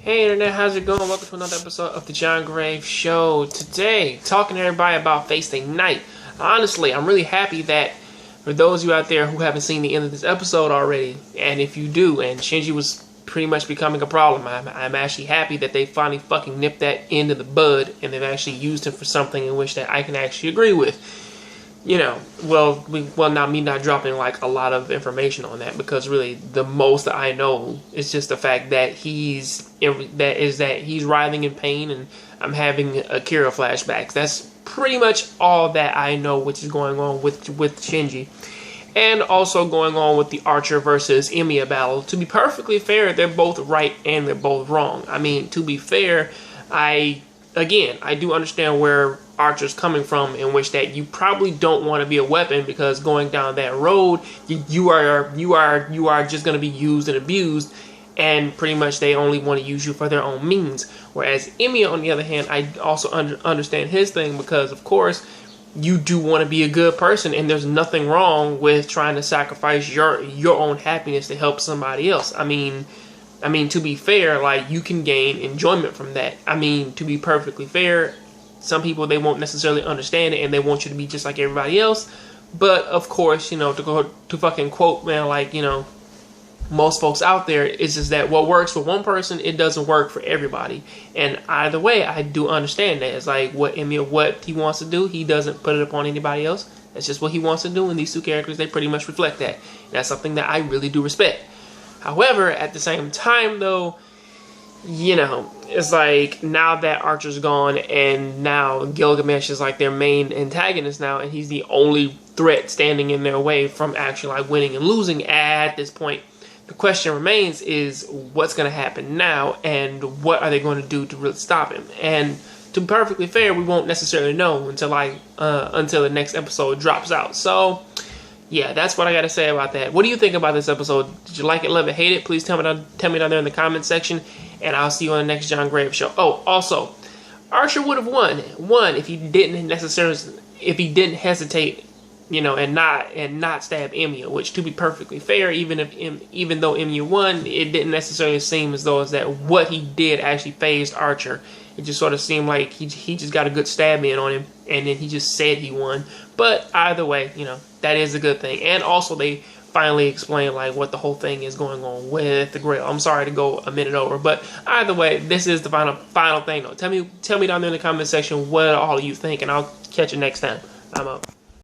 Hey Internet, how's it going? Welcome to another episode of the John Grave Show. Today, talking to everybody about Facing Night. Honestly, I'm really happy that for those of you out there who haven't seen the end of this episode already, and if you do, and Shinji was pretty much becoming a problem, I'm actually happy that they finally fucking nipped that end of the bud, and they've actually used him for something in which that I can actually agree with. You know, now me not dropping like a lot of information on that, because really the most that I know is just the fact that he's writhing in pain and I'm having Akira flashbacks. That's pretty much all that I know, which is going on with Shinji, and also going on with the Archer versus Emiya battle. To be perfectly fair, they're both right and they're both wrong. I mean, to be fair, I do understand where Archer's coming from, in which that you probably don't want to be a weapon, because going down that road, you are just going to be used and abused, and pretty much they only want to use you for their own means. Whereas Emiya, on the other hand, I also understand his thing, because of course you do want to be a good person, and there's nothing wrong with trying to sacrifice your own happiness to help somebody else. I mean, to be fair, like, you can gain enjoyment from that. I mean, to be perfectly fair, some people, they won't necessarily understand it, and they want you to be just like everybody else. But, of course, you know, to fucking quote, man, like, you know, most folks out there, it's just that what works for one person, it doesn't work for everybody. And either way, I do understand that. It's like, what he wants to do, he doesn't put it upon anybody else. That's just what he wants to do, and these two characters, they pretty much reflect that. And that's something that I really do respect. However, at the same time, though, you know, it's like, now that Archer's gone, and now Gilgamesh is like their main antagonist now, and he's the only threat standing in their way from actually like winning and losing at this point. The question remains is, what's going to happen now, and what are they going to do to really stop him? And to be perfectly fair, we won't necessarily know until the next episode drops out. So yeah, that's what I got to say about that. What do you think about this episode? Did you like it, love it, hate it? Please tell me down there in the comment section, and I'll see you on the next John Grave Show. Oh, also, Archer would have won if he didn't hesitate, you know, and not stab Emiya. Which, to be perfectly fair, even though Emiya won, it didn't necessarily seem as though what he did actually phased Archer. It just sort of seemed like he just got a good stab in on him, and then he just said he won. But either way, you know, that is a good thing. And also, they finally explain like what the whole thing is going on with the Grail. I'm sorry to go a minute over, but either way, this is the final thing though. Tell me down there in the comment section what all you think, and I'll catch you next time. I'm out.